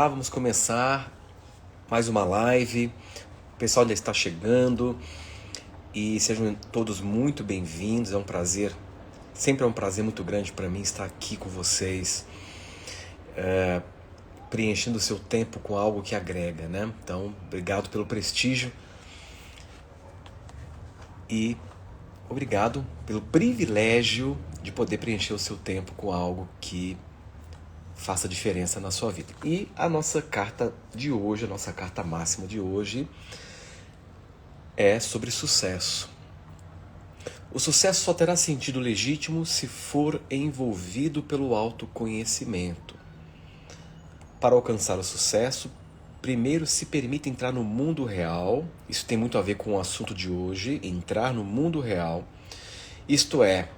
Vamos começar mais uma live. O pessoal já está chegando e sejam todos muito bem-vindos. É um prazer, sempre é um prazer muito grande para mim estar aqui com vocês, preenchendo o seu tempo com algo que agrega, né? Então, obrigado pelo prestígio e obrigado pelo privilégio de poder preencher o seu tempo com algo que faça diferença na sua vida. E a nossa carta de hoje, a nossa carta máxima de hoje é sobre sucesso. O sucesso só terá sentido legítimo se for envolvido pelo autoconhecimento. Para alcançar o sucesso, primeiro se permita entrar no mundo real. Isso tem muito a ver com o assunto de hoje, entrar no mundo real. Isto é,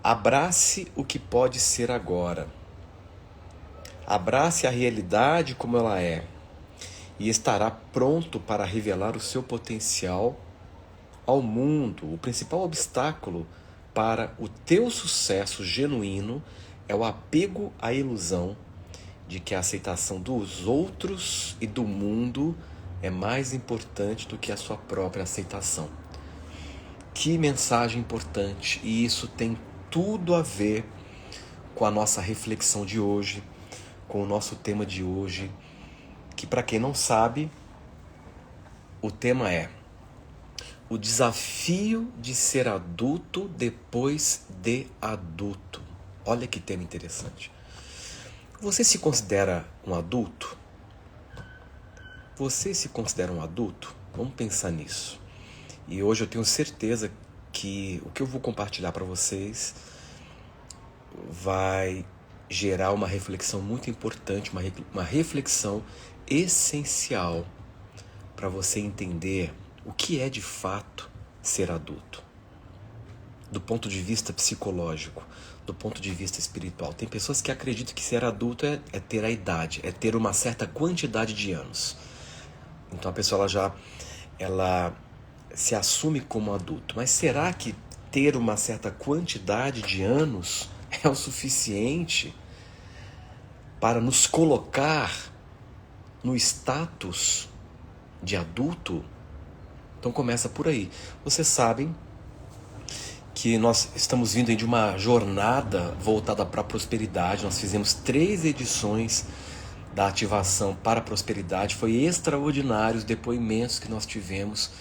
abrace o que pode ser agora. Abrace a realidade como ela é e estará pronto para revelar o seu potencial ao mundo. O principal obstáculo para o teu sucesso genuíno é o apego à ilusão de que a aceitação dos outros e do mundo é mais importante do que a sua própria aceitação. Que mensagem importante! E isso tem tudo a ver com a nossa reflexão de hoje, com o nosso tema de hoje, que, para quem não sabe, o tema é o desafio de ser adulto depois de adulto. Olha que tema interessante. Você se considera um adulto? Você se considera um adulto? Vamos pensar nisso. E hoje eu tenho certeza que o que eu vou compartilhar para vocês vai gerar uma reflexão muito importante, uma reflexão essencial para você entender o que é de fato ser adulto. Do ponto de vista psicológico, do ponto de vista espiritual. Tem pessoas que acreditam que ser adulto é ter a idade, é ter uma certa quantidade de anos. Então a pessoa ela se assume como adulto. Mas será que ter uma certa quantidade de anos é o suficiente para nos colocar no status de adulto? Então começa por aí. Vocês sabem que nós estamos vindo de uma jornada voltada para a prosperidade. Nós fizemos 3 edições da ativação para a prosperidade. Foi extraordinário os depoimentos que nós tivemos.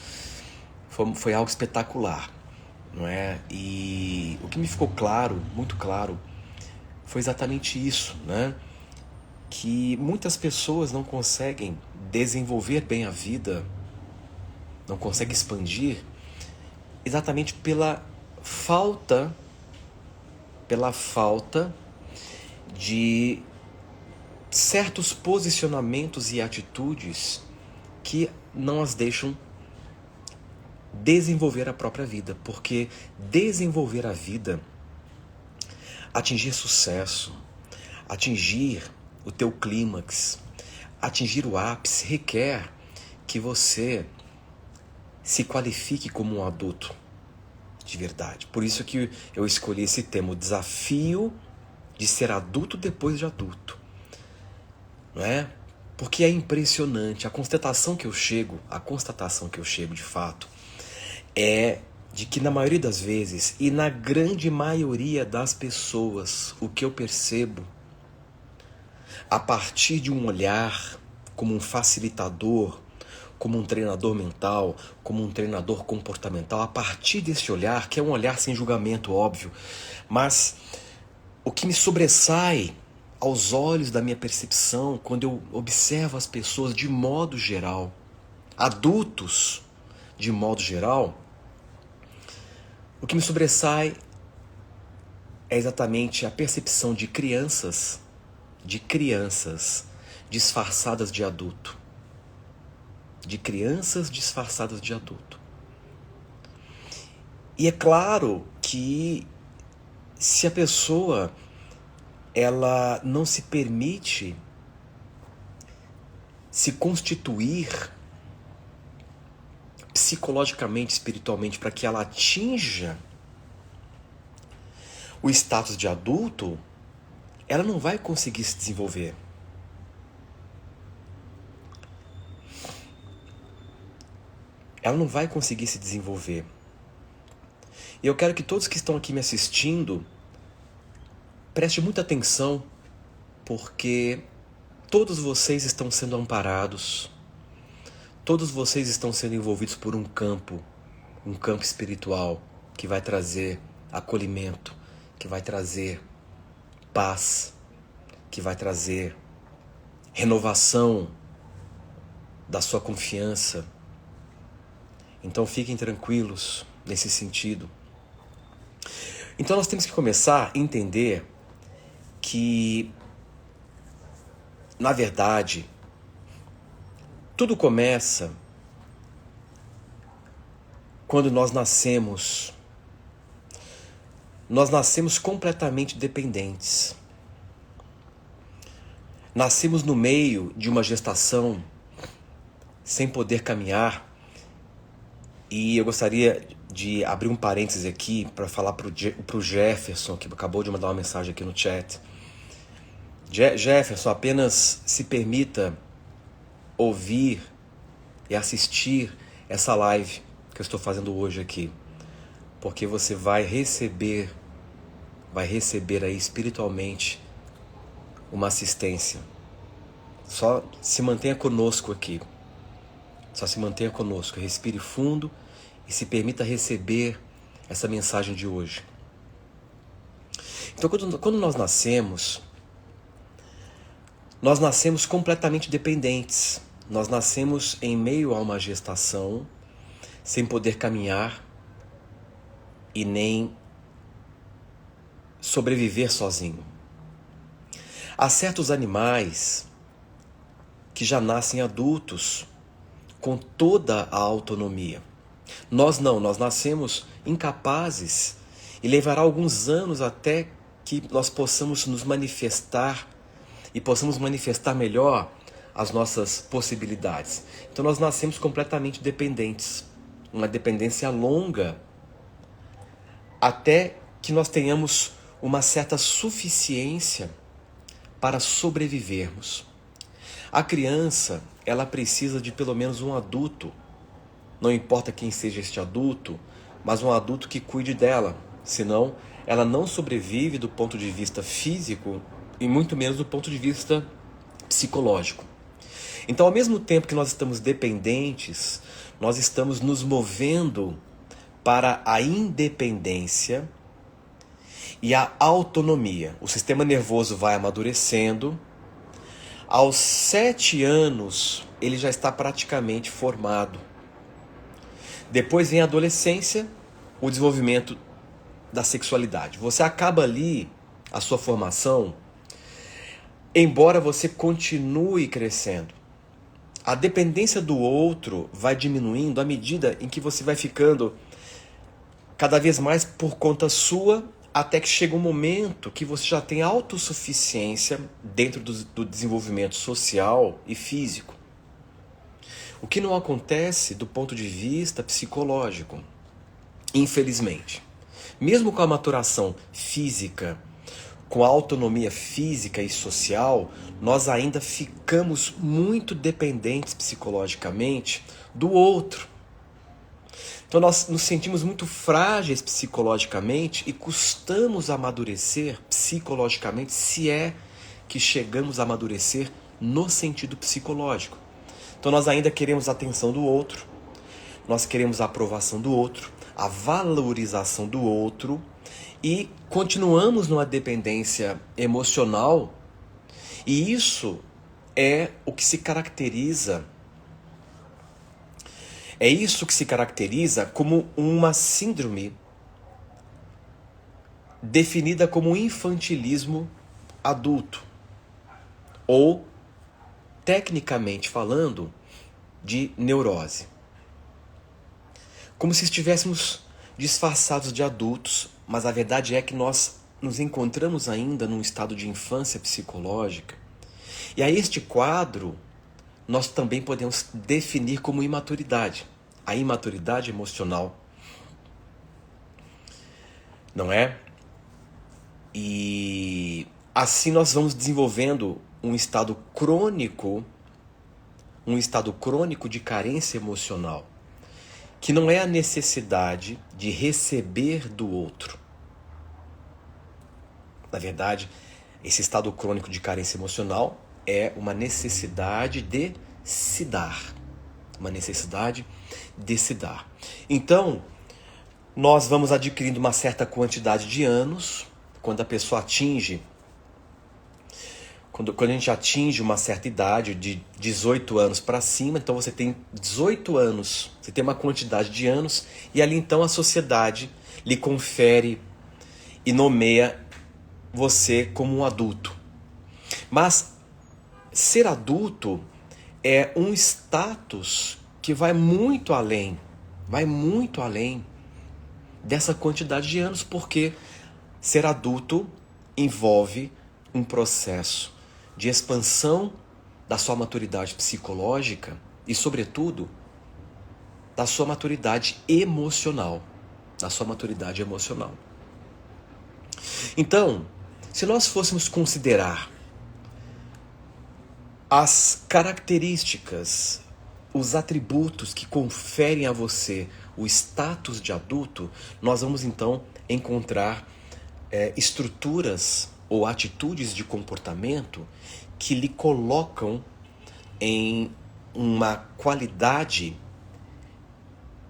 Foi algo espetacular, não é? E o que me ficou claro, muito claro, foi exatamente isso, né? Que muitas pessoas não conseguem desenvolver bem a vida, não conseguem expandir, exatamente pela falta de certos posicionamentos e atitudes que não as deixam desenvolver a própria vida. Porque desenvolver a vida, atingir sucesso, atingir o teu clímax, atingir o ápice, requer que você se qualifique como um adulto de verdade. Por isso que eu escolhi esse tema, o desafio de ser adulto depois de adulto. Não é? Porque é impressionante. A constatação que eu chego de fato, é de que na maioria das vezes, e na grande maioria das pessoas, o que eu percebo, a partir de um olhar como um facilitador, como um treinador mental, como um treinador comportamental, a partir desse olhar, que é um olhar sem julgamento, óbvio, mas o que me sobressai aos olhos da minha percepção, quando eu observo as pessoas de modo geral, adultos de modo geral, o que me sobressai é exatamente a percepção de crianças disfarçadas de adulto. De crianças disfarçadas de adulto. E é claro que se a pessoa ela não se permite se constituir psicologicamente, espiritualmente, para que ela atinja o status de adulto, ela não vai conseguir se desenvolver. ela não vai conseguir se desenvolver. E eu quero que todos que estão aqui me assistindo prestem muita atenção, porque todos vocês estão sendo amparados, todos vocês estão sendo envolvidos por um campo espiritual que vai trazer acolhimento, que vai trazer paz, que vai trazer renovação da sua confiança. Então fiquem tranquilos nesse sentido. Então nós temos que começar a entender que, na verdade, tudo começa quando nós nascemos. Nós nascemos completamente dependentes. Nascemos no meio de uma gestação sem poder caminhar. E eu gostaria de abrir um parêntese aqui para falar para o Jefferson, que acabou de mandar uma mensagem aqui no chat. Jefferson, apenas se permita ouvir e assistir essa live que eu estou fazendo hoje aqui, porque você vai receber aí espiritualmente uma assistência. Só se mantenha conosco aqui. Só se mantenha conosco. Respire fundo e se permita receber essa mensagem de hoje. Então, quando nós nascemos completamente dependentes. Nós nascemos em meio a uma gestação, sem poder caminhar e nem sobreviver sozinho. Há certos animais que já nascem adultos com toda a autonomia. Nós não, nós nascemos incapazes e levará alguns anos até que nós possamos nos manifestar e possamos manifestar melhor as nossas possibilidades. Então nós nascemos completamente dependentes, uma dependência longa, até que nós tenhamos uma certa suficiência para sobrevivermos. A criança, ela precisa de pelo menos um adulto, não importa quem seja este adulto, mas um adulto que cuide dela, senão ela não sobrevive do ponto de vista físico e muito menos do ponto de vista psicológico. Então, ao mesmo tempo que nós estamos dependentes, nós estamos nos movendo para a independência e a autonomia. O sistema nervoso vai amadurecendo. Aos 7 anos, ele já está praticamente formado. Depois vem a adolescência, o desenvolvimento da sexualidade. Você acaba ali a sua formação, embora você continue crescendo. A dependência do outro vai diminuindo à medida em que você vai ficando cada vez mais por conta sua, até que chega um momento que você já tem autossuficiência dentro do desenvolvimento social e físico. O que não acontece do ponto de vista psicológico, infelizmente. Mesmo com a maturação física, com a autonomia física e social, nós ainda ficamos muito dependentes psicologicamente do outro. Então nós nos sentimos muito frágeis psicologicamente e custamos amadurecer psicologicamente, se é que chegamos a amadurecer no sentido psicológico. Então nós ainda queremos a atenção do outro, nós queremos a aprovação do outro, a valorização do outro e continuamos numa dependência emocional, e isso é o que se caracteriza. É isso que se caracteriza como uma síndrome definida como infantilismo adulto, ou, tecnicamente falando, de neurose. Como se estivéssemos disfarçados de adultos, mas a verdade é que nós nos encontramos ainda num estado de infância psicológica. E a este quadro nós também podemos definir como imaturidade, a imaturidade emocional, não é? E assim nós vamos desenvolvendo um estado crônico de carência emocional. que não é a necessidade de receber do outro. Na verdade, esse estado crônico de carência emocional é uma necessidade de se dar. Uma necessidade de se dar. Então, nós vamos adquirindo uma certa quantidade de anos, quando a pessoa atinge, quando a gente atinge uma certa idade, de 18 anos para cima, então você tem 18 anos, você tem uma quantidade de anos, e ali então a sociedade lhe confere e nomeia você como um adulto. Mas ser adulto é um status que vai muito além dessa quantidade de anos, porque ser adulto envolve um processo de expansão da sua maturidade psicológica e, sobretudo, da sua maturidade emocional. Então, se nós fôssemos considerar as características, os atributos que conferem a você o status de adulto, nós vamos então encontrar estruturas ou atitudes de comportamento que lhe colocam em uma qualidade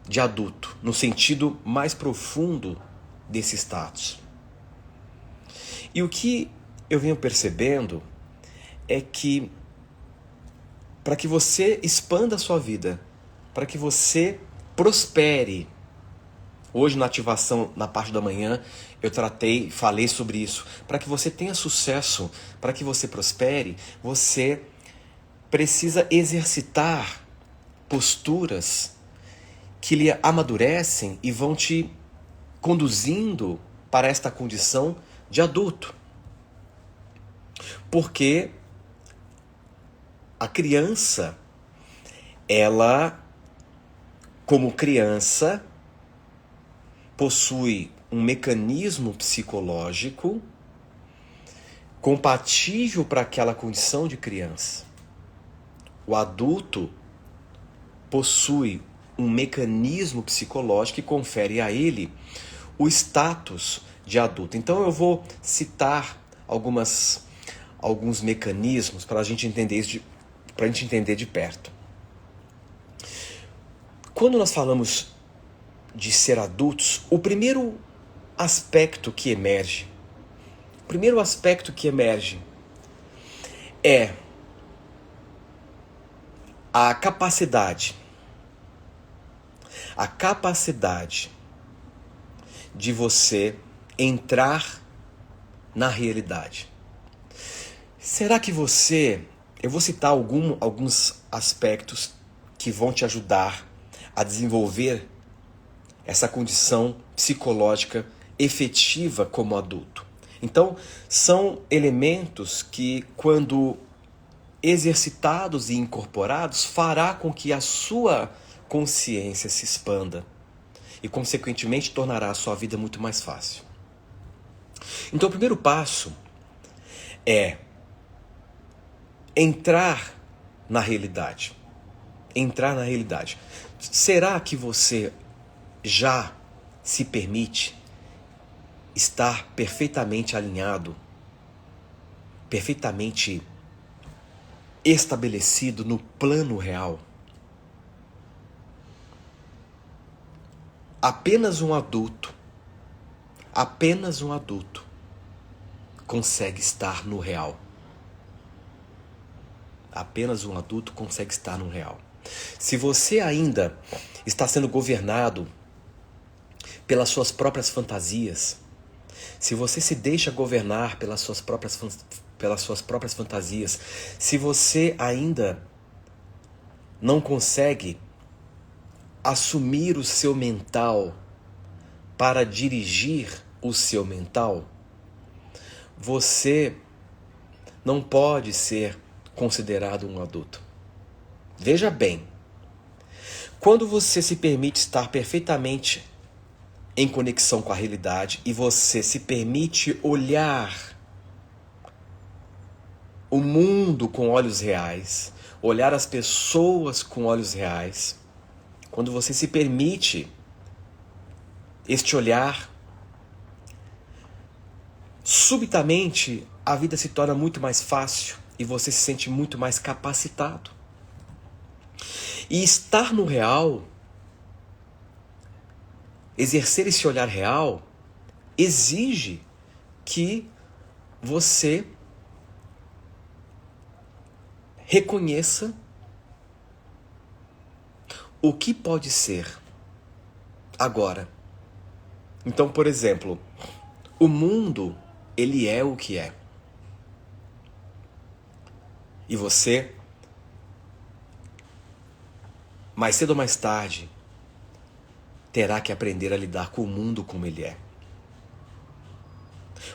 de adulto, no sentido mais profundo desse status. E o que eu venho percebendo é que para que você expanda a sua vida, para que você prospere. Hoje na ativação, na parte da manhã, eu falei sobre isso. Para que você tenha sucesso, para que você prospere, você precisa exercitar posturas que lhe amadurecem e vão te conduzindo para esta condição de adulto. Porque a criança, ela, como criança, possui um mecanismo psicológico compatível para aquela condição de criança. O adulto possui um mecanismo psicológico que confere a ele o status de adulto. Então eu vou citar alguns mecanismos para a gente entender isso de perto. Quando nós falamos de ser adultos, o primeiro aspecto que emerge é a capacidade de você entrar na realidade. Será que eu vou citar alguns aspectos que vão te ajudar a desenvolver essa condição psicológica efetiva como adulto. Então, são elementos que, quando exercitados e incorporados, fará com que a sua consciência se expanda e, consequentemente, tornará a sua vida muito mais fácil. Então, o primeiro passo é entrar na realidade. Será que você já se permite estar perfeitamente alinhado, perfeitamente estabelecido no plano real? Apenas um adulto consegue estar no real. Apenas um adulto consegue estar no real. Se você ainda está sendo governado pelas suas próprias fantasias, se você se deixa governar pelas suas próprias fantasias, se você ainda não consegue assumir o seu mental para dirigir o seu mental, você não pode ser considerado um adulto. Veja bem, quando você se permite estar perfeitamente em conexão com a realidade e você se permite olhar o mundo com olhos reais, olhar as pessoas com olhos reais, quando você se permite este olhar, subitamente a vida se torna muito mais fácil e você se sente muito mais capacitado. E estar no real, exercer esse olhar real, exige que você reconheça o que pode ser agora. Então, por exemplo, o mundo, ele é o que é. E você, mais cedo ou mais tarde, terá que aprender a lidar com o mundo como ele é.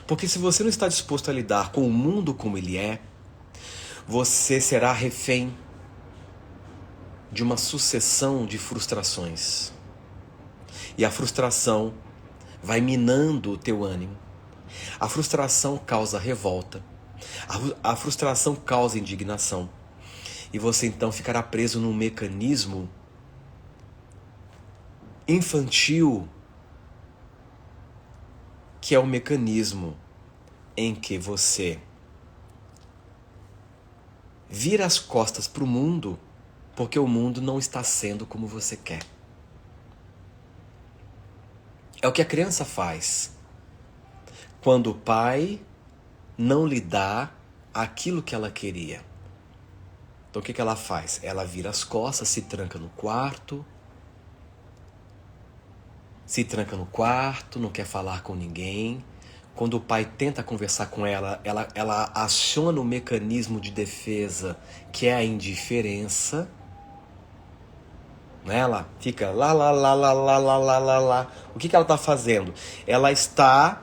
Porque se você não está disposto a lidar com o mundo como ele é, você será refém de uma sucessão de frustrações. E a frustração vai minando o teu ânimo. A frustração causa revolta. A frustração causa indignação. E você então ficará preso num mecanismo infantil, que é o mecanismo em que você vira as costas para o mundo porque o mundo não está sendo como você quer. É o que a criança faz quando o pai não lhe dá aquilo que ela queria. Então o que ela faz? Ela vira as costas, se tranca no quarto, não quer falar com ninguém. Quando o pai tenta conversar com ela, ela aciona o mecanismo de defesa, que é a indiferença. Ela fica lá. O que ela está fazendo? Ela está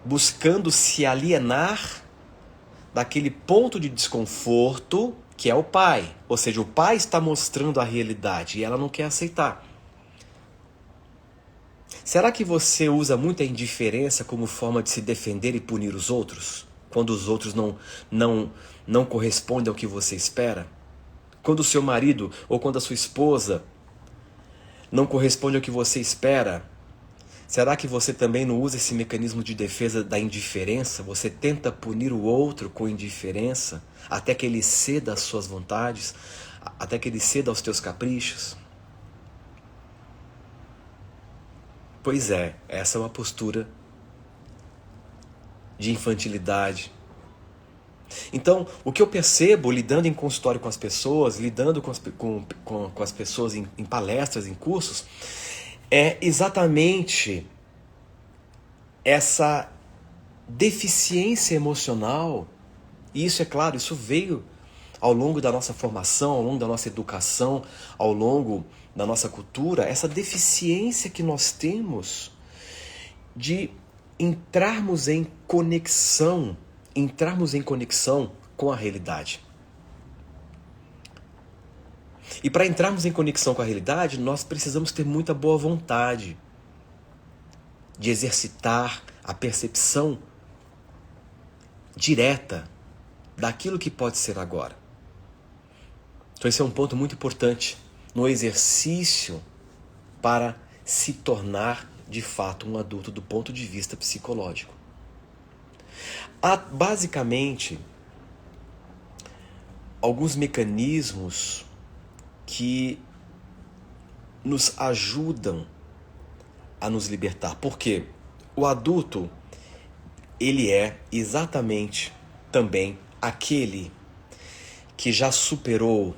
buscando se alienar daquele ponto de desconforto que é o pai. Ou seja, o pai está mostrando a realidade e ela não quer aceitar. Será que você usa muita indiferença como forma de se defender e punir os outros? Quando os outros não correspondem ao que você espera? Quando o seu marido ou quando a sua esposa não corresponde ao que você espera, será que você também não usa esse mecanismo de defesa da indiferença? Você tenta punir o outro com indiferença até que ele ceda às suas vontades, até que ele ceda aos teus caprichos? Pois é, essa é uma postura de infantilidade. Então, o que eu percebo lidando em consultório com as pessoas, lidando com as pessoas em palestras, em cursos, é exatamente essa deficiência emocional. E isso, é claro, isso veio ao longo da nossa formação, ao longo da nossa educação, ao longo da nossa cultura, essa deficiência que nós temos de entrarmos em conexão com a realidade. E para entrarmos em conexão com a realidade, nós precisamos ter muita boa vontade de exercitar a percepção direta daquilo que pode ser agora. Então esse é um ponto muito importante no exercício para se tornar de fato um adulto do ponto de vista psicológico. Há basicamente alguns mecanismos que nos ajudam a nos libertar. Porque o adulto, ele é exatamente também aquele que já superou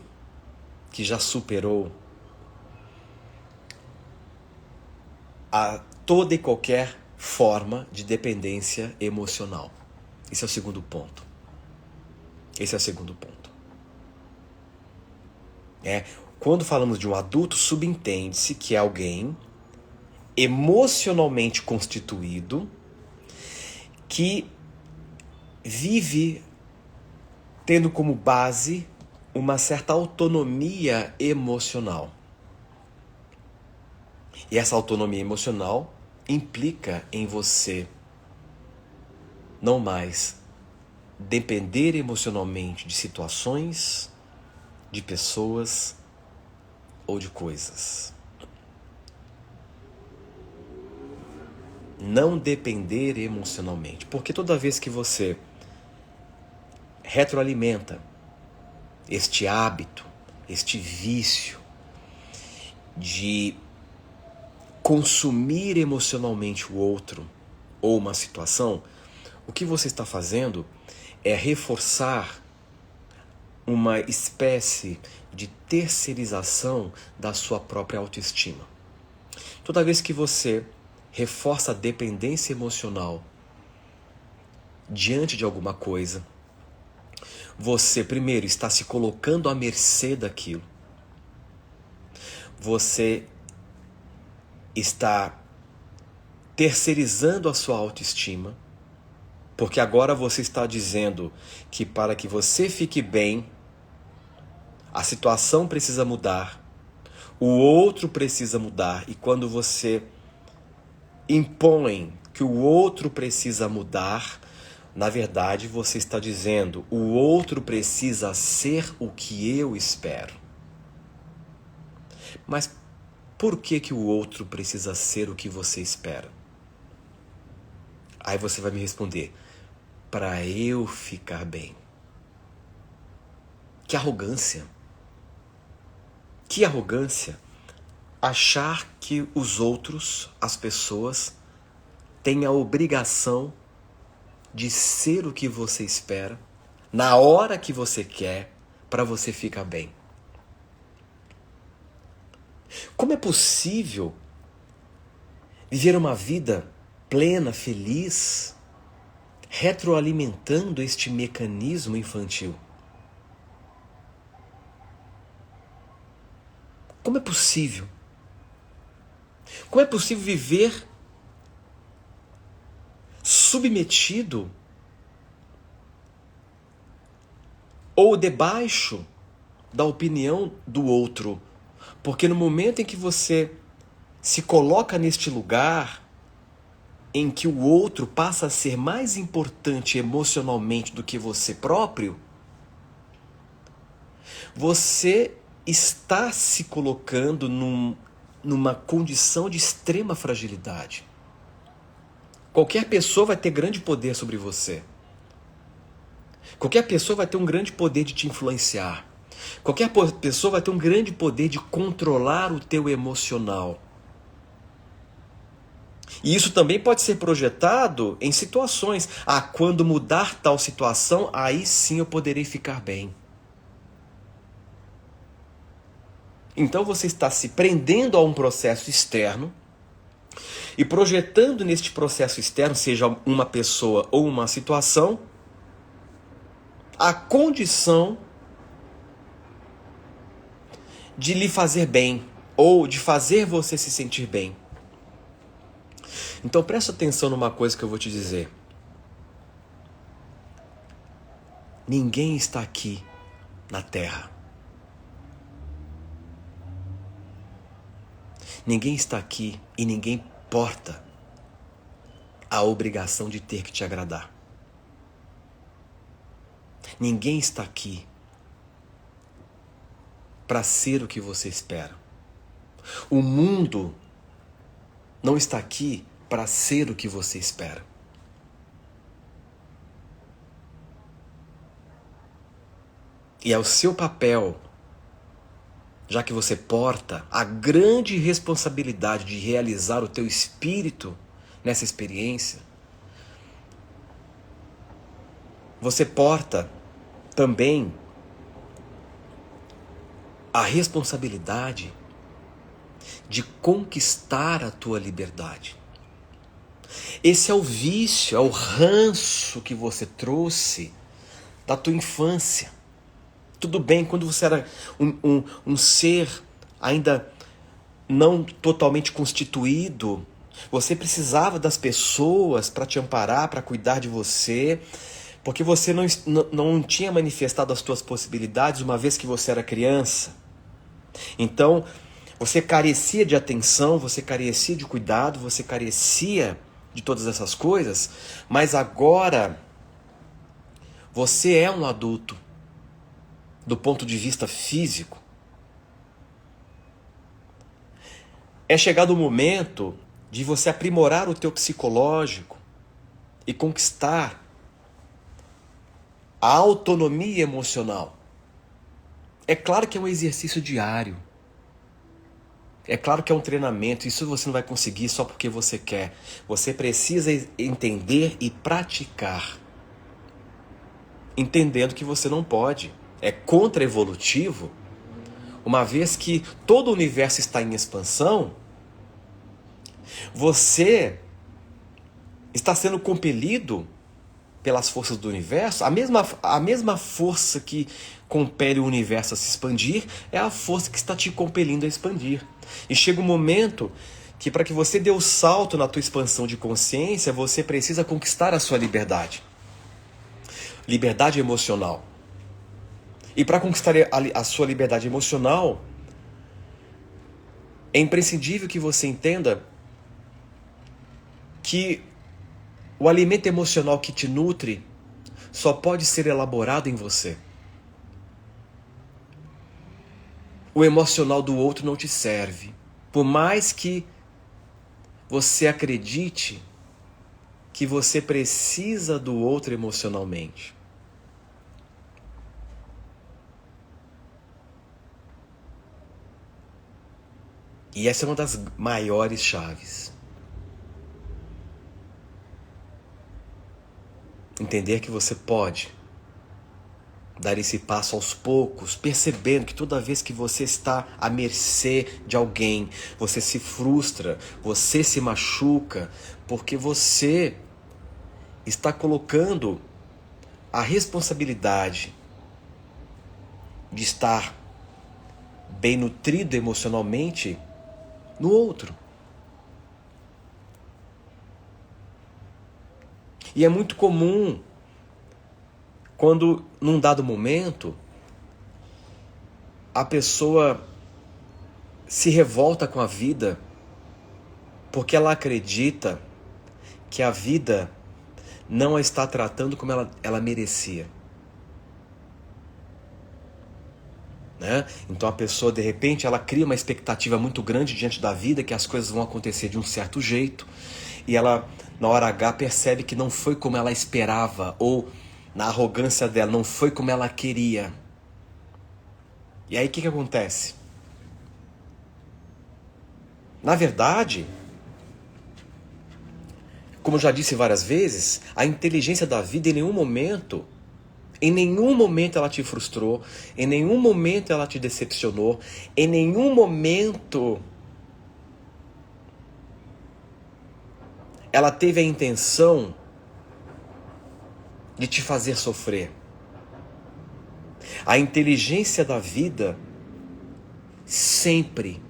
a toda e qualquer forma de dependência emocional. Esse é o segundo ponto. Quando falamos de um adulto, subentende-se que é alguém emocionalmente constituído que vive tendo como base uma certa autonomia emocional. E essa autonomia emocional implica em você não mais depender emocionalmente de situações, de pessoas ou de coisas. Não depender emocionalmente. Porque toda vez que você retroalimenta este hábito, este vício de consumir emocionalmente o outro ou uma situação, o que você está fazendo é reforçar uma espécie de terceirização da sua própria autoestima. Toda vez que você reforça a dependência emocional diante de alguma coisa, você primeiro está se colocando à mercê daquilo. Você está terceirizando a sua autoestima, porque agora você está dizendo que para que você fique bem, a situação precisa mudar, o outro precisa mudar, e quando você impõe que o outro precisa mudar, na verdade você está dizendo: o outro precisa ser o que eu espero. Mas por que o outro precisa ser o que você espera? Aí você vai me responder: para eu ficar bem. Que arrogância! Que arrogância achar que os outros, as pessoas, têm a obrigação de ser o que você espera, na hora que você quer, para você ficar bem. Como é possível viver uma vida plena, feliz, retroalimentando este mecanismo infantil? Como é possível? Como é possível viver submetido ou debaixo da opinião do outro? Porque no momento em que você se coloca neste lugar em que o outro passa a ser mais importante emocionalmente do que você próprio, você está se colocando numa condição de extrema fragilidade. Qualquer pessoa vai ter grande poder sobre você. Qualquer pessoa vai ter um grande poder de te influenciar. Qualquer pessoa vai ter um grande poder de controlar o teu emocional. E isso também pode ser projetado em situações. Quando mudar tal situação, aí sim eu poderei ficar bem. Então você está se prendendo a um processo externo e projetando neste processo externo, seja uma pessoa ou uma situação, a condição de lhe fazer bem ou de fazer você se sentir bem. Então presta atenção numa coisa que eu vou te dizer. Ninguém está aqui na Terra. Ninguém está aqui e ninguém porta a obrigação de ter que te agradar. Ninguém está aqui para ser o que você espera. O mundo não está aqui para ser o que você espera. E é o seu papel, já que você porta a grande responsabilidade de realizar o teu espírito nessa experiência, você porta também a responsabilidade de conquistar a tua liberdade. Esse é o vício, é o ranço que você trouxe da tua infância. Tudo bem, quando você era um ser ainda não totalmente constituído, você precisava das pessoas para te amparar, para cuidar de você, porque você não tinha manifestado as tuas possibilidades uma vez que você era criança. Então, você carecia de atenção, você carecia de cuidado, você carecia de todas essas coisas, mas agora você é um adulto do ponto de vista físico. É chegado o momento de você aprimorar o teu psicológico e conquistar a autonomia emocional. É claro que é um exercício diário. É claro que é um treinamento. Isso você não vai conseguir só porque você quer. Você precisa entender e praticar. Entendendo que você não pode. É contra-evolutivo. Uma vez que todo o universo está em expansão, você está sendo compelido pelas forças do universo. A mesma força que compele o universo a se expandir é a força que está te compelindo a expandir. E chega um momento que para que você dê o salto na tua expansão de consciência, você precisa conquistar a sua liberdade. Liberdade emocional. E para conquistar a sua liberdade emocional, é imprescindível que você entenda que o alimento emocional que te nutre só pode ser elaborado em você. O emocional do outro não te serve. Por mais que você acredite que você precisa do outro emocionalmente. E essa é uma das maiores chaves. Entender que você pode dar esse passo aos poucos, percebendo que toda vez que você está à mercê de alguém, você se frustra, você se machuca, porque você está colocando a responsabilidade de estar bem nutrido emocionalmente no outro. E é muito comum quando, num dado momento, a pessoa se revolta com a vida porque ela acredita que a vida não a está tratando como ela merecia. Né? Então a pessoa, de repente, ela cria uma expectativa muito grande diante da vida, que as coisas vão acontecer de um certo jeito, e ela, na hora H, percebe que não foi como ela esperava, ou na arrogância dela, não foi como ela queria. E aí o que acontece? Na verdade, como eu já disse várias vezes, a inteligência da vida em nenhum momento ela te frustrou, em nenhum momento ela te decepcionou, em nenhum momento ela teve a intenção de te fazer sofrer. A inteligência da vida sempre,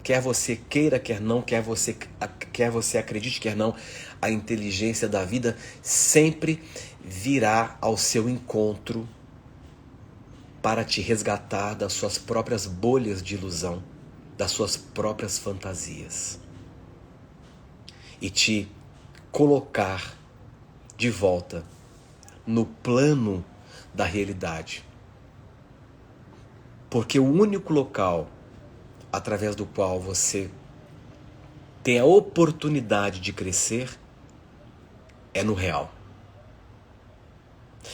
quer você queira, quer não, quer você acredite, quer não, a inteligência da vida sempre virá ao seu encontro para te resgatar das suas próprias bolhas de ilusão, das suas próprias fantasias, e te colocar de volta no plano da realidade. Porque o único local através do qual você tem a oportunidade de crescer é no real.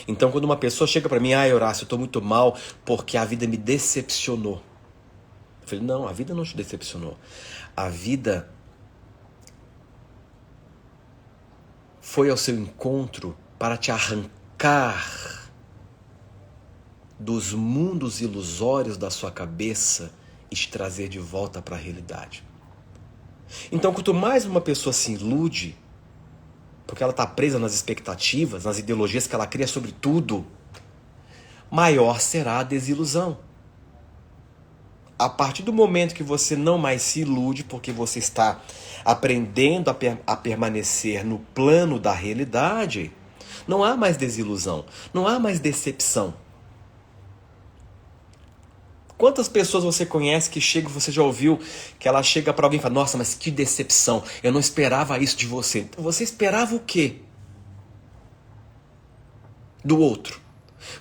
Então, quando uma pessoa chega para mim, Horácio, eu estou muito mal porque a vida me decepcionou. Eu falei, não, a vida não te decepcionou. A vida foi ao seu encontro para te arrancar dos mundos ilusórios da sua cabeça e te trazer de volta para a realidade. Então, quanto mais uma pessoa se ilude, porque ela está presa nas expectativas, nas ideologias que ela cria sobre tudo, maior será a desilusão. A partir do momento que você não mais se ilude, porque você está aprendendo a permanecer no plano da realidade, não há mais desilusão, não há mais decepção. Quantas pessoas você conhece que chega, você já ouviu, que ela chega para alguém e fala, nossa, mas que decepção, eu não esperava isso de você. Você esperava o quê? Do outro.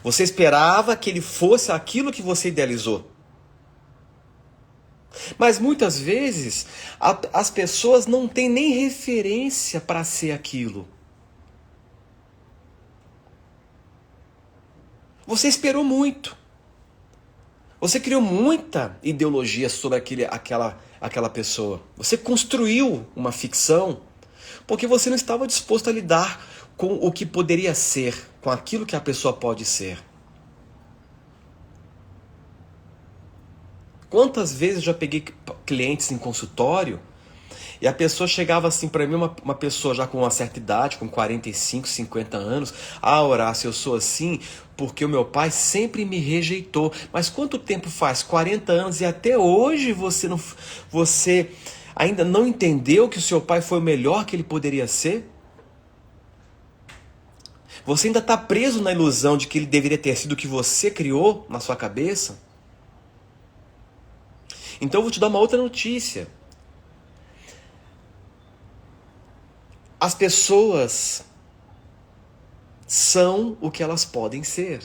Você esperava que ele fosse aquilo que você idealizou. Mas muitas vezes as pessoas não têm nem referência para ser aquilo. Você esperou muito. Você criou muita ideologia sobre aquela pessoa. Você construiu uma ficção porque você não estava disposto a lidar com o que poderia ser, com aquilo que a pessoa pode ser. Quantas vezes eu já peguei clientes em consultório e a pessoa chegava assim para mim, uma pessoa já com uma certa idade, com 45, 50 anos. Ah, Horácio, eu sou assim porque o meu pai sempre me rejeitou. Mas quanto tempo faz? 40 anos e até hoje você ainda não entendeu que o seu pai foi o melhor que ele poderia ser? Você ainda está preso na ilusão de que ele deveria ter sido o que você criou na sua cabeça? Então eu vou te dar uma outra notícia. As pessoas são o que elas podem ser.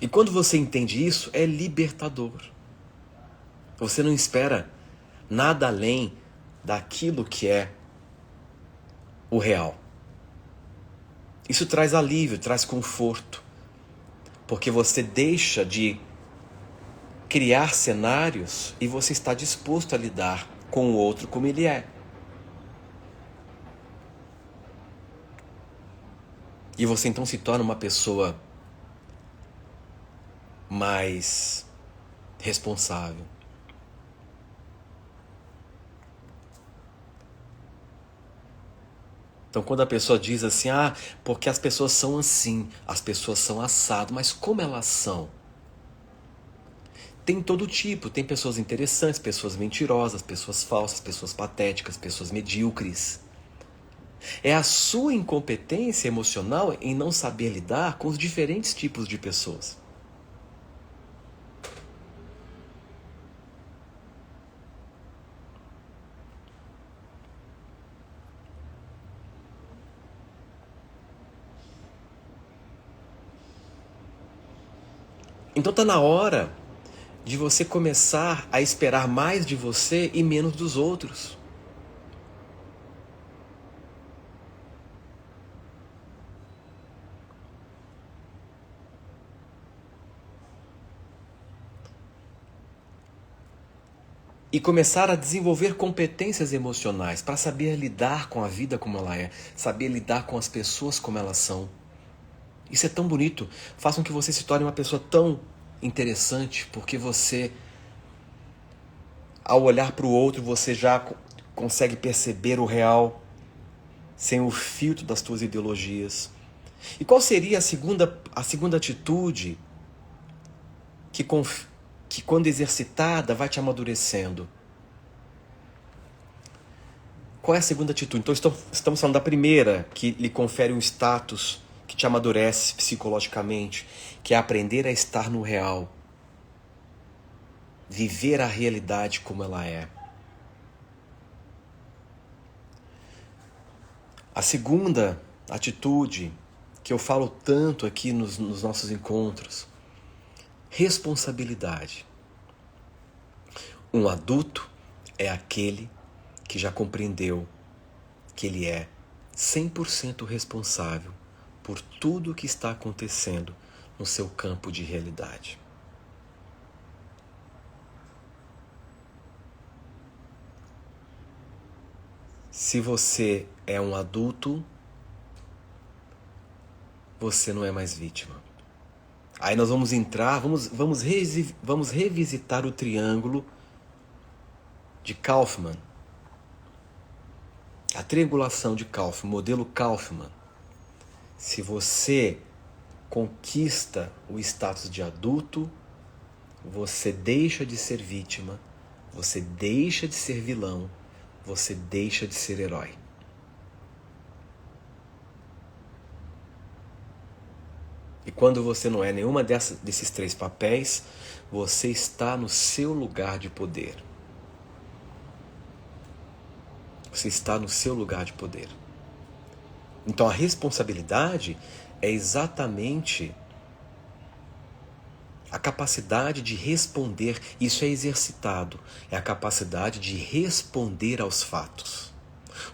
E quando você entende isso, é libertador. Você não espera nada além daquilo que é o real. Isso traz alívio, traz conforto. Porque você deixa de criar cenários e você está disposto a lidar com o outro como ele é. E você então se torna uma pessoa mais responsável. Então quando a pessoa diz assim, porque as pessoas são assim, as pessoas são assado, mas como elas são? Tem todo tipo, tem pessoas interessantes, pessoas mentirosas, pessoas falsas, pessoas patéticas, pessoas medíocres. É a sua incompetência emocional em não saber lidar com os diferentes tipos de pessoas. Então tá na hora de você começar a esperar mais de você e menos dos outros. E começar a desenvolver competências emocionais para saber lidar com a vida como ela é, saber lidar com as pessoas como elas são. Isso é tão bonito. Faça com que você se torne uma pessoa tão interessante, porque você, ao olhar para o outro, você já consegue perceber o real sem o filtro das suas ideologias. E qual seria a segunda atitude que quando exercitada vai te amadurecendo? Qual é a segunda atitude? Então estamos falando da primeira, que lhe confere um status que te amadurece psicologicamente, que é aprender a estar no real. Viver a realidade como ela é. A segunda atitude, que eu falo tanto aqui nos nossos encontros, responsabilidade. Um adulto é aquele que já compreendeu que ele é 100% responsável por tudo o que está acontecendo no seu campo de realidade. Se você é um adulto, você não é mais vítima. Aí nós vamos entrar, vamos revisitar o triângulo de Kaufman. A triangulação de Kaufman, modelo Kaufman. Se você conquista o status de adulto, você deixa de ser vítima, você deixa de ser vilão, você deixa de ser herói. E quando você não é nenhuma desses três papéis, você está no seu lugar de poder. Você está no seu lugar de poder. Então a responsabilidade é exatamente A capacidade de responder, isso é exercitado, é a capacidade de responder aos fatos.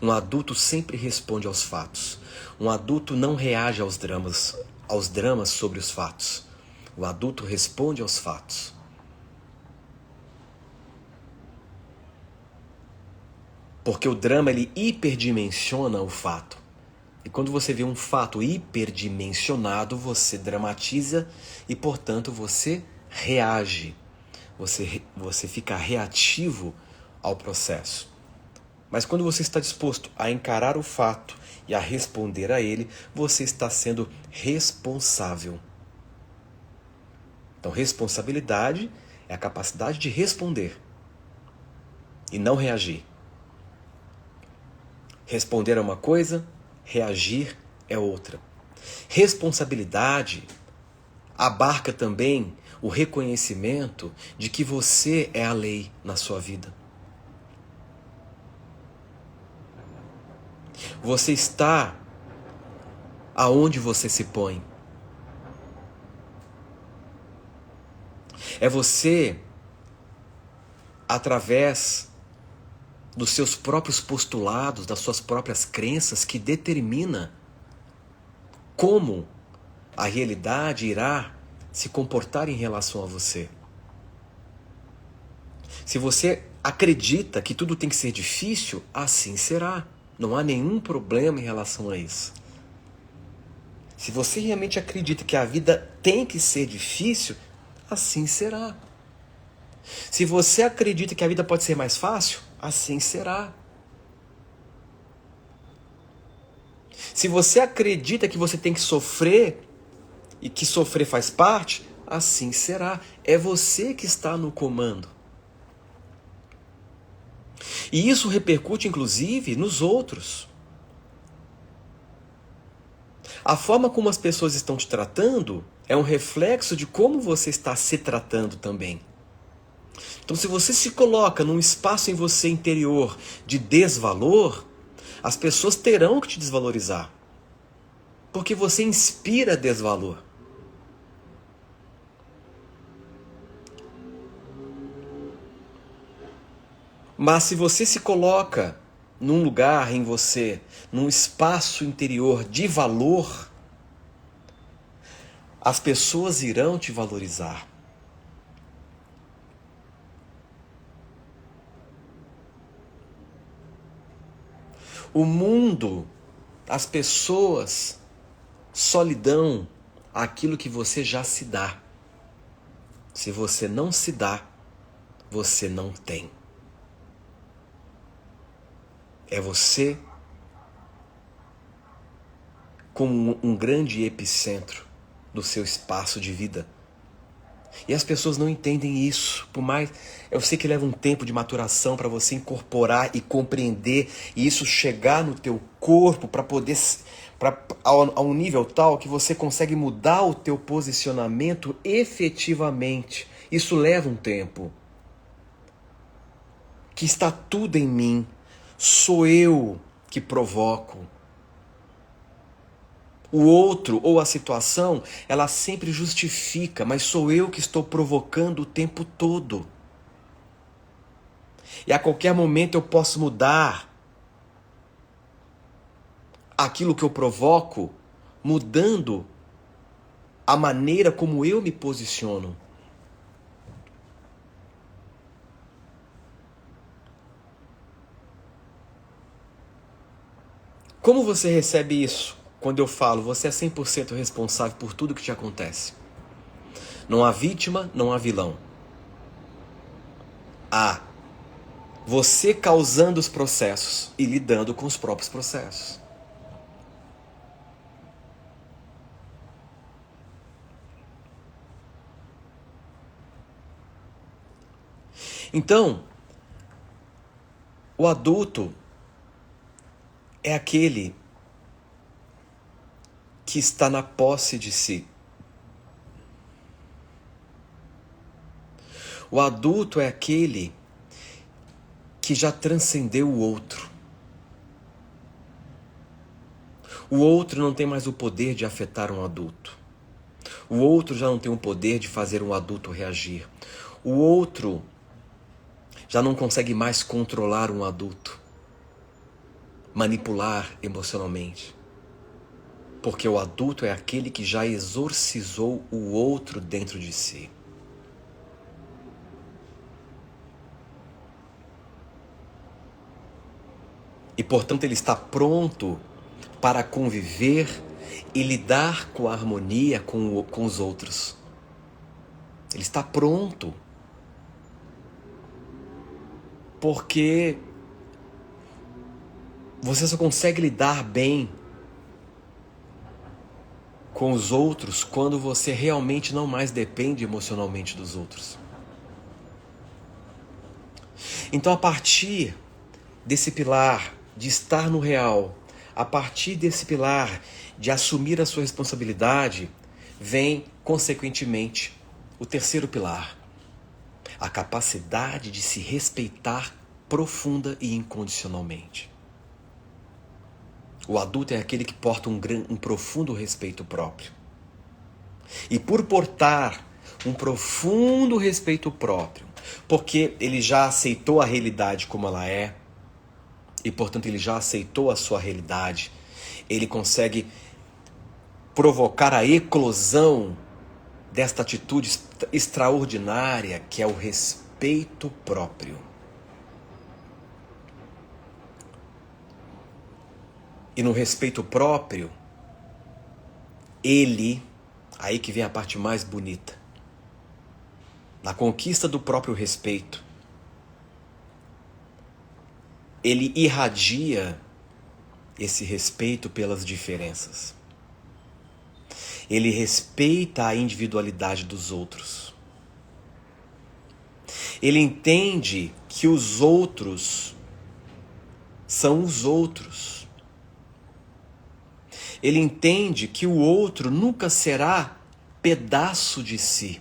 Um adulto sempre responde aos fatos. Um adulto não reage aos dramas sobre os fatos. O adulto responde aos fatos. Porque o drama, ele hiperdimensiona o fato. E quando você vê um fato hiperdimensionado, você dramatiza e, portanto, você reage. Você fica reativo ao processo. Mas quando você está disposto a encarar o fato e a responder a ele, você está sendo responsável. Então, responsabilidade é a capacidade de responder e não reagir. Responder é uma coisa, reagir é outra. Responsabilidade abarca também o reconhecimento de que você é a lei na sua vida. Você está aonde você se põe. É você, através dos seus próprios postulados, das suas próprias crenças, que determina como a realidade irá se comportar em relação a você. Se você acredita que tudo tem que ser difícil, assim será. Não há nenhum problema em relação a isso. Se você realmente acredita que a vida tem que ser difícil, assim será. Se você acredita que a vida pode ser mais fácil, assim será. Se você acredita que você tem que sofrer e que sofrer faz parte, assim será. É você que está no comando. E isso repercute, inclusive, nos outros. A forma como as pessoas estão te tratando é um reflexo de como você está se tratando também. Então, se você se coloca num espaço em você interior de desvalor, as pessoas terão que te desvalorizar. Porque você inspira desvalor. Mas se você se coloca num lugar em você, num espaço interior de valor, as pessoas irão te valorizar. O mundo, as pessoas só lhe dão aquilo que você já se dá. Se você não se dá, você não tem. É você como um grande epicentro do seu espaço de vida. E as pessoas não entendem isso. Por mais, eu sei que leva um tempo de maturação para você incorporar e compreender e isso chegar no teu corpo para poder a um nível tal que você consegue mudar o teu posicionamento efetivamente. Isso leva um tempo. Que está tudo em mim. Sou eu que provoco. O outro ou a situação, ela sempre justifica, mas sou eu que estou provocando o tempo todo. E a qualquer momento eu posso mudar aquilo que eu provoco, mudando a maneira como eu me posiciono. Como você recebe isso? Quando eu falo, você é 100% responsável por tudo que te acontece. Não há vítima, não há vilão. Há você causando os processos e lidando com os próprios processos. Então, o adulto é aquele que está na posse de si. O adulto é aquele que já transcendeu o outro. O outro não tem mais o poder de afetar um adulto. O outro já não tem o poder de fazer um adulto reagir. O outro já não consegue mais controlar um adulto, manipular emocionalmente. Porque o adulto é aquele que já exorcizou o outro dentro de si. E, portanto, ele está pronto para conviver e lidar com a harmonia com os outros. Ele está pronto. Porque você só consegue lidar bem com os outros quando você realmente não mais depende emocionalmente dos outros. Então, a partir desse pilar de estar no real, a partir desse pilar de assumir a sua responsabilidade, vem, consequentemente, o terceiro pilar, a capacidade de se respeitar profunda e incondicionalmente. O adulto é aquele que porta um profundo respeito próprio. E por portar um profundo respeito próprio, porque ele já aceitou a realidade como ela é, e portanto ele já aceitou a sua realidade, ele consegue provocar a eclosão desta atitude extraordinária que é o respeito próprio. E no respeito próprio, ele, aí que vem a parte mais bonita, na conquista do próprio respeito, ele irradia esse respeito pelas diferenças. Ele respeita a individualidade dos outros. Ele entende que os outros são os outros. Ele entende que o outro nunca será pedaço de si.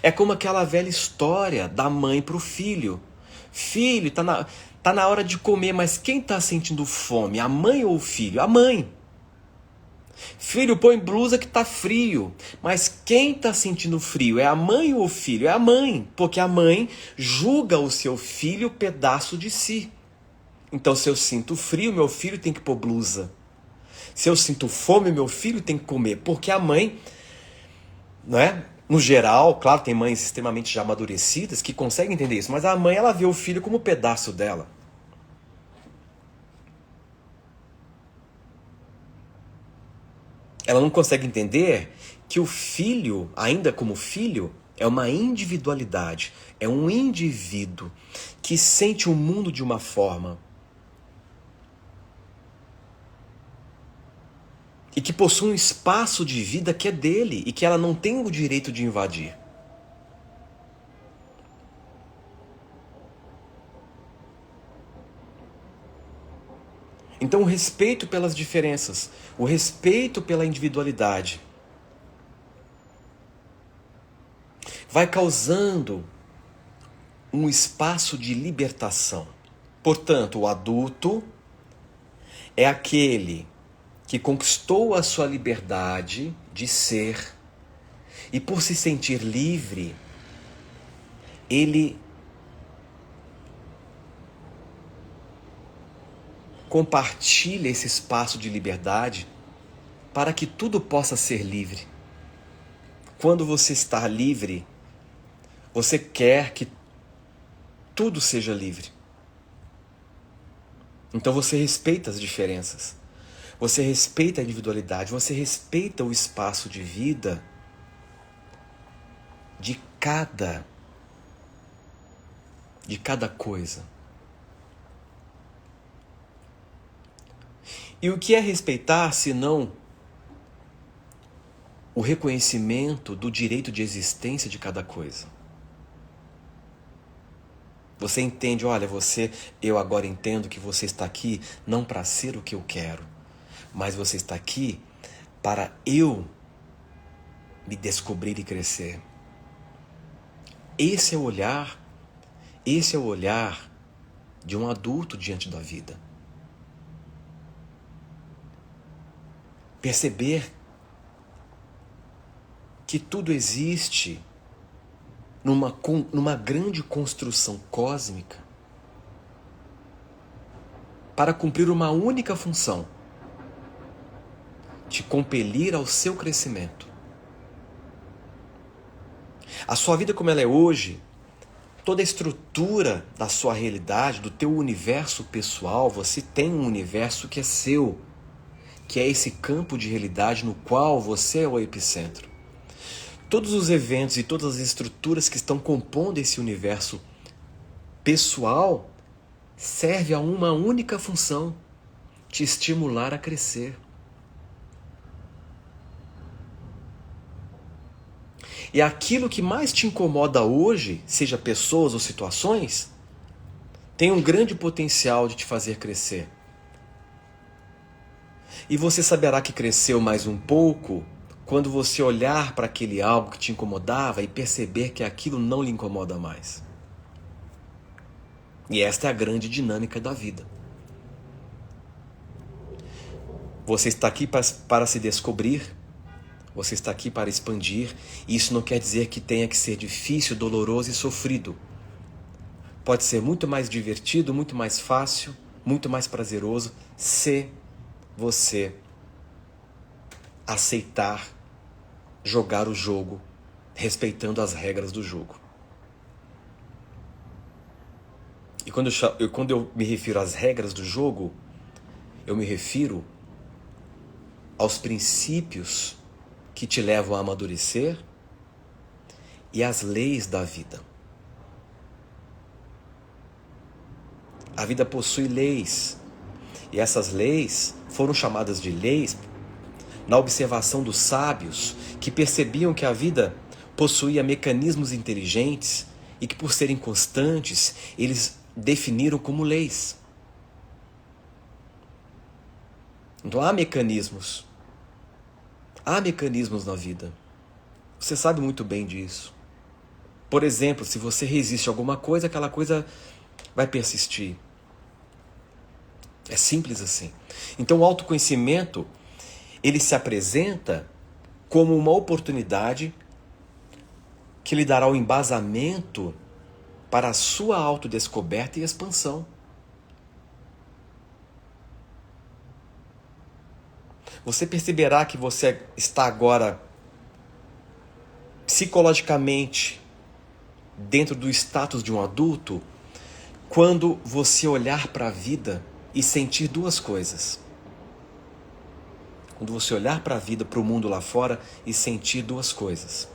É como aquela velha história da mãe para o filho. Filho, tá na hora de comer, mas quem está sentindo fome? A mãe ou o filho? A mãe. Filho, põe blusa que tá frio. Mas quem está sentindo frio? É a mãe ou o filho? É a mãe. Porque a mãe julga o seu filho pedaço de si. Então, se eu sinto frio, meu filho tem que pôr blusa. Se eu sinto fome, meu filho tem que comer. Porque a mãe, não é? No geral, claro, tem mães extremamente já amadurecidas que conseguem entender isso. Mas a mãe, ela vê o filho como um pedaço dela. Ela não consegue entender que o filho, ainda como filho, é uma individualidade. É um indivíduo que sente o mundo de uma forma. E que possui um espaço de vida que é dele e que ela não tem o direito de invadir. Então, o respeito pelas diferenças, o respeito pela individualidade, vai causando um espaço de libertação. Portanto, o adulto é aquele que conquistou a sua liberdade de ser e por se sentir livre, ele compartilha esse espaço de liberdade para que tudo possa ser livre. Quando você está livre, você quer que tudo seja livre. Então você respeita as diferenças. Você respeita a individualidade, você respeita o espaço de vida de cada coisa. E o que é respeitar, senão o reconhecimento do direito de existência de cada coisa? Você entende, olha, eu agora entendo que você está aqui não para ser o que eu quero, mas você está aqui para eu me descobrir e crescer. Esse é o olhar de um adulto diante da vida. Perceber que tudo existe numa grande construção cósmica para cumprir uma única função: te compelir ao seu crescimento. A sua vida como ela é hoje, toda a estrutura da sua realidade, do teu universo pessoal, você tem um universo que é seu, que é esse campo de realidade no qual você é o epicentro. Todos os eventos e todas as estruturas que estão compondo esse universo pessoal servem a uma única função: te estimular a crescer. E aquilo que mais te incomoda hoje, seja pessoas ou situações, tem um grande potencial de te fazer crescer. E você saberá que cresceu mais um pouco quando você olhar para aquele algo que te incomodava e perceber que aquilo não lhe incomoda mais. E esta é a grande dinâmica da vida. Você está aqui para se descobrir, você está aqui para expandir, e isso não quer dizer que tenha que ser difícil, doloroso e sofrido. Pode ser muito mais divertido, muito mais fácil, muito mais prazeroso, se você aceitar jogar o jogo, respeitando as regras do jogo. E quando eu me refiro às regras do jogo, eu me refiro aos princípios que te levam a amadurecer e às leis da vida. A vida possui leis, e essas leis foram chamadas de leis na observação dos sábios que percebiam que a vida possuía mecanismos inteligentes e que, por serem constantes, eles definiram como leis. Então há mecanismos na vida. Você sabe muito bem disso. Por exemplo, se você resiste a alguma coisa, aquela coisa vai persistir. É simples assim. Então o autoconhecimento, ele se apresenta como uma oportunidade que lhe dará o embasamento para a sua autodescoberta e expansão. Você perceberá que você está agora psicologicamente dentro do status de um adulto quando você olhar para a vida e sentir duas coisas. Quando você olhar para a vida, para o mundo lá fora e sentir duas coisas: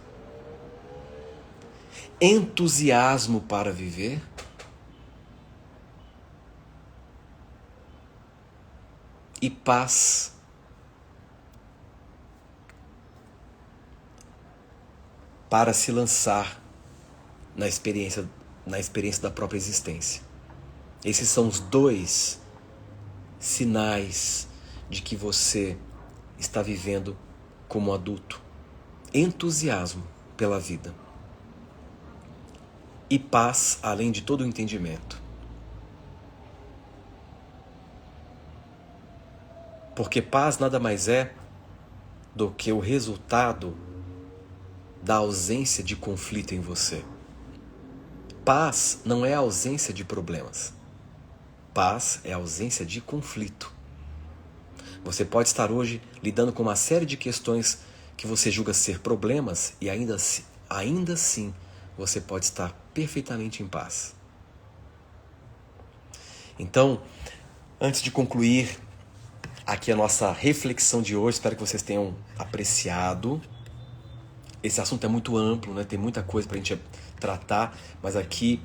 entusiasmo para viver e paz para se lançar na experiência da própria existência. Esses são os dois sinais de que você está vivendo como adulto. Entusiasmo pela vida e paz além de todo o entendimento. Porque paz nada mais é do que o resultado da ausência de conflito em você. Paz não é a ausência de problemas. Paz é a ausência de conflito. Você pode estar hoje lidando com uma série de questões que você julga ser problemas e ainda assim você pode estar perfeitamente em paz. Então, antes de concluir aqui a nossa reflexão de hoje, espero que vocês tenham apreciado. Esse assunto é muito amplo, né? Tem muita coisa para a gente tratar, mas aqui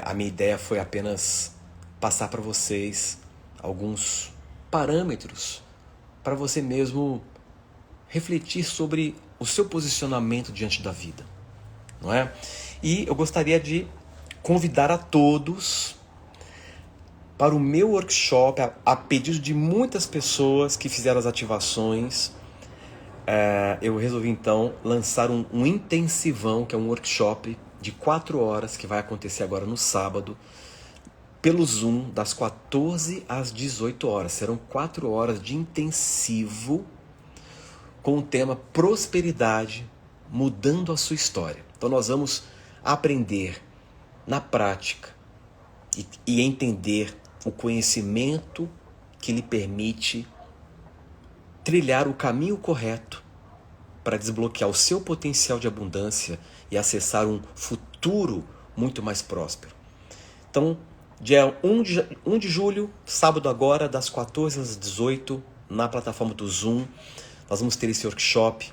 a minha ideia foi apenas passar para vocês alguns parâmetros para você mesmo refletir sobre o seu posicionamento diante da vida, não é? E eu gostaria de convidar a todos para o meu workshop, a pedido de muitas pessoas que fizeram as ativações. Eu resolvi então lançar um intensivão, que é um workshop de 4 horas, que vai acontecer agora no sábado, pelo Zoom, das 14 às 18 horas. Serão 4 horas de intensivo com o tema prosperidade, mudando a sua história. Então nós vamos aprender na prática e entender o conhecimento que lhe permite trilhar o caminho correto para desbloquear o seu potencial de abundância e acessar um futuro muito mais próspero. Então, dia 1 de julho, sábado agora, das 14 às 18, na plataforma do Zoom, nós vamos ter esse workshop.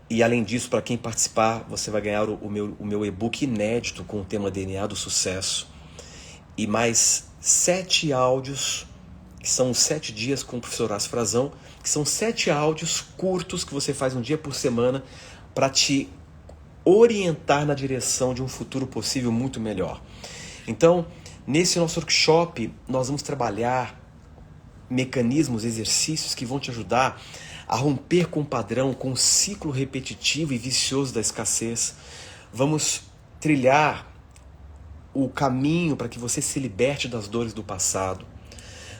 E além disso, para quem participar, você vai ganhar o meu e-book inédito com o tema DNA do Sucesso. E mais 7 áudios, que são 7 dias com o professor Horácio Frazão, que são 7 áudios curtos que você faz um dia por semana para te orientar na direção de um futuro possível muito melhor. Então, nesse nosso workshop, nós vamos trabalhar mecanismos, exercícios que vão te ajudar a romper com o padrão, com o ciclo repetitivo e vicioso da escassez. Vamos trilhar o caminho para que você se liberte das dores do passado.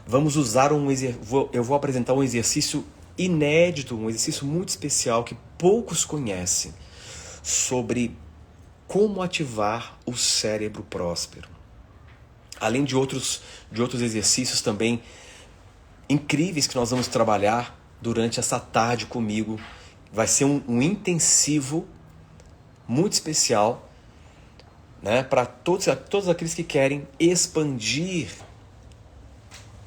Vamos usar eu vou apresentar um exercício inédito, um exercício muito especial que poucos conhecem, sobre como ativar o cérebro próspero. Além de outros exercícios também incríveis que nós vamos trabalhar durante essa tarde comigo. Vai ser um intensivo muito especial, né, para todos aqueles que querem expandir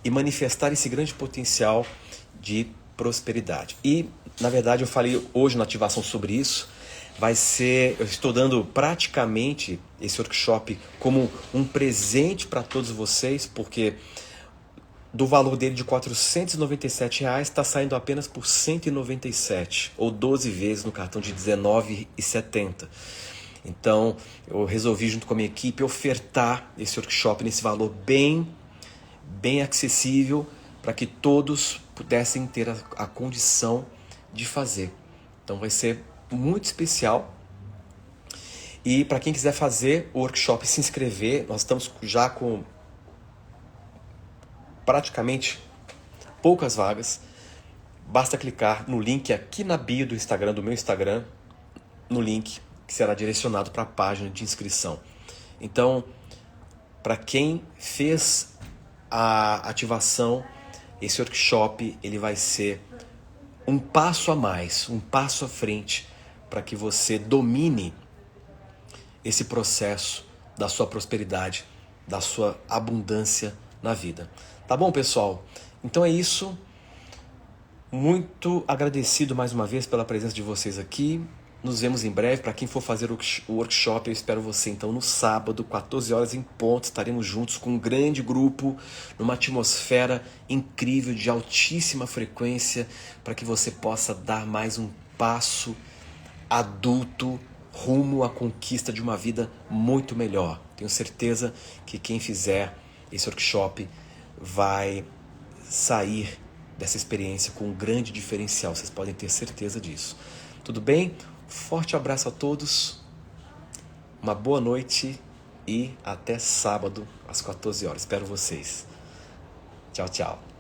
e manifestar esse grande potencial de prosperidade. E, na verdade, eu falei hoje na ativação sobre isso. Eu estou dando praticamente esse workshop como um presente para todos vocês, porque do valor dele de R$ 497 está saindo apenas por R$ 197, ou 12 vezes no cartão de R$ 19,70. Então, eu resolvi, junto com a minha equipe, ofertar esse workshop nesse valor bem acessível, para que todos pudessem ter a condição de fazer. Então vai ser muito especial. E para quem quiser fazer o workshop, se inscrever, nós estamos já com praticamente poucas vagas. Basta clicar no link aqui na bio do Instagram, do meu Instagram, no link que será direcionado para a página de inscrição. Então, para quem fez a ativação, esse workshop ele vai ser um passo a mais, um passo à frente, para que você domine esse processo da sua prosperidade, da sua abundância na vida. Tá bom, pessoal? Então é isso. Muito agradecido mais uma vez pela presença de vocês aqui. Nos vemos em breve. Para quem for fazer o workshop, eu espero você então no sábado, 14 horas em ponto. Estaremos juntos com um grande grupo, numa atmosfera incrível, de altíssima frequência, para que você possa dar mais um passo adulto rumo à conquista de uma vida muito melhor. Tenho certeza que quem fizer esse workshop vai sair dessa experiência com um grande diferencial. Vocês podem ter certeza disso. Tudo bem? Forte abraço a todos, uma boa noite e até sábado às 14 horas. Espero vocês. Tchau, tchau.